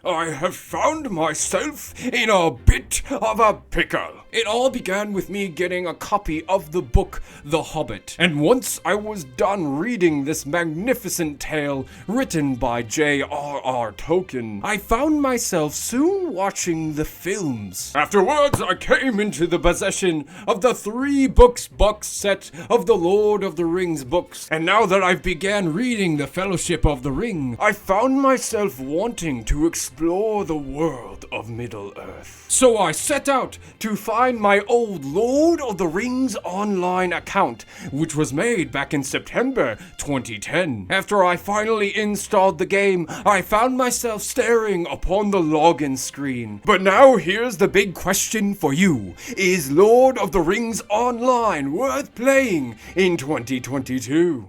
I have found myself in a bit of a pickle. It all began with me getting a copy of the book The Hobbit, and once I was done reading this magnificent tale written by J.R.R. Tolkien, I found myself soon watching the films. Afterwards, I came into the possession of the 3-book box set of the Lord of the Rings books, and now that I've began reading The Fellowship of the Ring, I found myself wanting to explore the world of Middle-earth. So I set out to find my old Lord of the Rings online account, which was made back in September 2010. After I finally installed the game, I found myself staring upon the login screen. But now here's the big question for you. Is Lord of the Rings Online worth playing in 2022?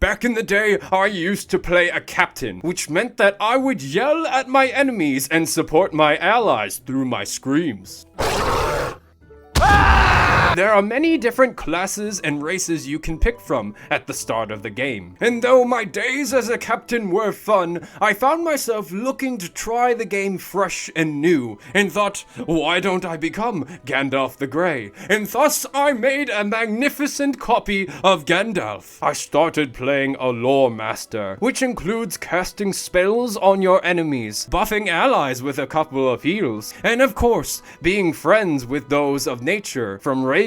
Back in the day, I used to play a captain, which meant that I would yell at my enemies and support my allies through my screams. There are many different classes and races you can pick from at the start of the game. And though my days as a captain were fun, I found myself looking to try the game fresh and new, and thought, why don't I become Gandalf the Grey? And thus I made a magnificent copy of Gandalf. I started playing a lore master, which includes casting spells on your enemies, buffing allies with a couple of heals, and of course, being friends with those of nature, from raven,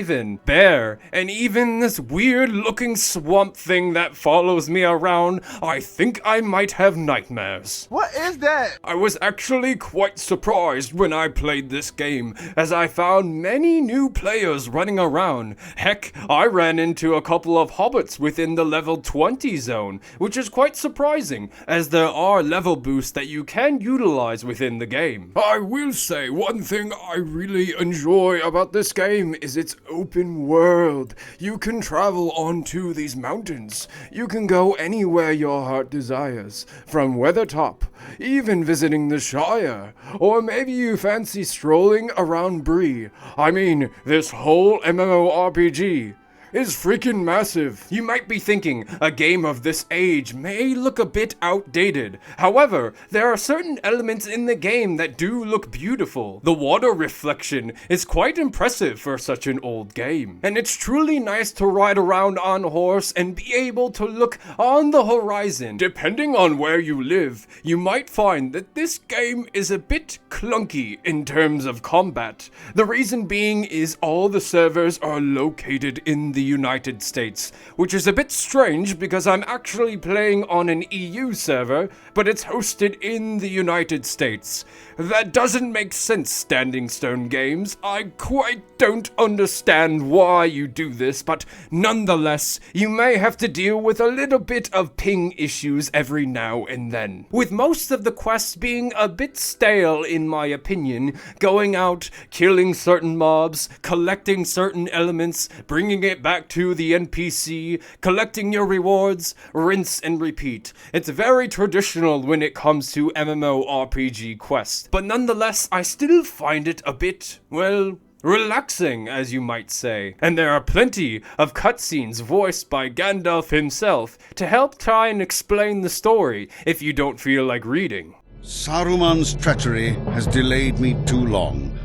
bear, and even this weird-looking swamp thing that follows me around. I think I might have nightmares. What is that? I was actually quite surprised when I played this game, as I found many new players running around. Heck, I ran into a couple of hobbits within the level 20 zone, which is quite surprising, as there are level boosts that you can utilize within the game. I will say one thing I really enjoy about this game is its open world. You can travel onto these mountains. You can go anywhere your heart desires, from Weathertop, even visiting the Shire, or maybe you fancy strolling around Bree. I mean, this whole MMORPG is freaking massive. You might be thinking, a game of this age may look a bit outdated. However, there are certain elements in the game that do look beautiful. The water reflection is quite impressive for such an old game. And it's truly nice to ride around on a horse and be able to look on the horizon. Depending on where you live, you might find that this game is a bit clunky in terms of combat. The reason being is all the servers are located in the United States, which is a bit strange because I'm actually playing on an EU server, but it's hosted in the United States. That doesn't make sense, Standing Stone Games. I quite don't understand why you do this, but nonetheless, you may have to deal with a little bit of ping issues every now and then. With most of the quests being a bit stale in my opinion, going out, killing certain mobs, collecting certain elements, bringing it back to the NPC, collecting your rewards, rinse and repeat. It's very traditional when it comes to MMORPG quests, but nonetheless, I still find it a bit, well, relaxing, as you might say. And there are plenty of cutscenes voiced by Gandalf himself to help try and explain the story if you don't feel like reading. Saruman's treachery has delayed me too long.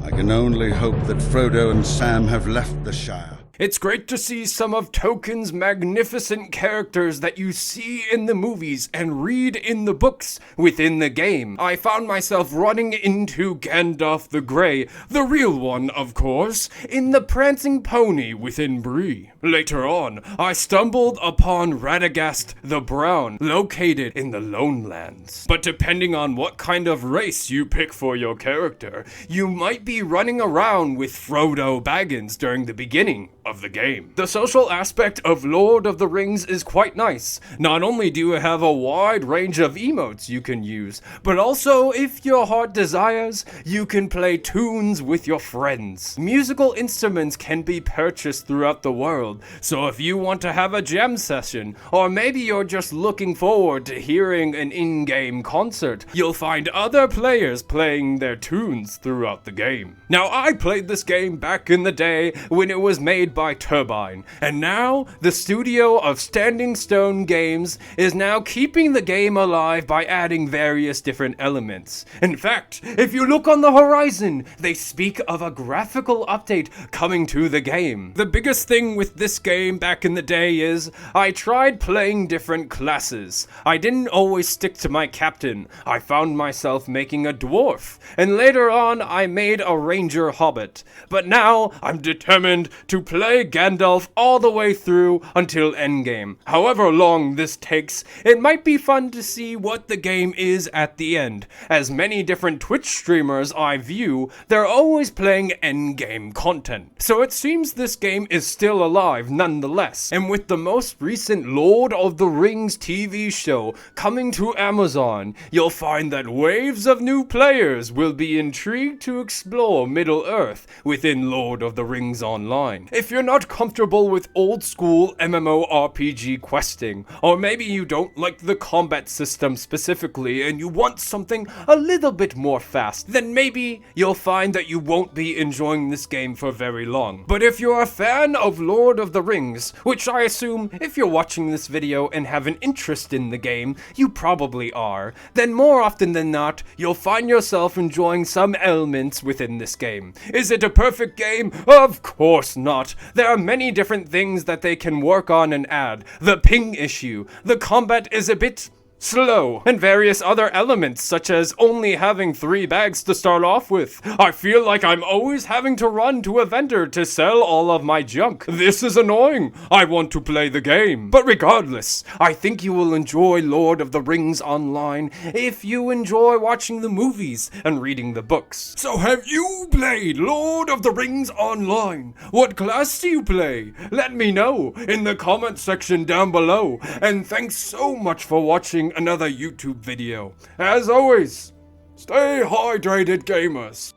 I can only hope that Frodo and Sam have left the Shire. It's great to see some of Tolkien's magnificent characters that you see in the movies and read in the books within the game. I found myself running into Gandalf the Grey, the real one, of course, in the prancing pony within Bree. Later on, I stumbled upon Radagast the Brown, located in the Lone Lands. But depending on what kind of race you pick for your character, you might be running around with Frodo Baggins during the beginning of the game. The social aspect of Lord of the Rings is quite nice. Not only do you have a wide range of emotes you can use, but also, if your heart desires, you can play tunes with your friends. Musical instruments can be purchased throughout the world, so if you want to have a jam session, or maybe you're just looking forward to hearing an in-game concert, you'll find other players playing their tunes throughout the game. Now, I played this game back in the day when it was made by by Turbine, and now the studio of Standing Stone Games is now keeping the game alive by adding various different elements. In fact, if you look on the horizon, they speak of a graphical update coming to the game. The biggest thing with this game back in the day is I tried playing different classes. I didn't always stick to my captain. I found myself making a dwarf, and later on I made a ranger hobbit. But now I'm determined to play Gandalf all the way through until endgame. However long this takes, it might be fun to see what the game is at the end. As many different Twitch streamers I view, they're always playing endgame content. So it seems this game is still alive nonetheless. And with the most recent Lord of the Rings TV show coming to Amazon, you'll find that waves of new players will be intrigued to explore Middle-earth within Lord of the Rings Online. If you're not comfortable with old school MMORPG questing, or maybe you don't like the combat system specifically and you want something a little bit more fast, then maybe you'll find that you won't be enjoying this game for very long. But if you're a fan of Lord of the Rings, which I assume if you're watching this video and have an interest in the game, you probably are, then more often than not, you'll find yourself enjoying some elements within this game. Is it a perfect game? Of course not. There are many different things that they can work on and add. The ping issue, the combat is a bit slow, and various other elements such as only having 3 bags to start off with. I feel like I'm always having to run to a vendor to sell all of my junk. This is annoying. I want to play the game. But regardless, I think you will enjoy Lord of the Rings Online if you enjoy watching the movies and reading the books. So have you played Lord of the Rings Online? What class do you play? Let me know in the comment section down below. And thanks so much for watching another YouTube video. As always, stay hydrated, gamers.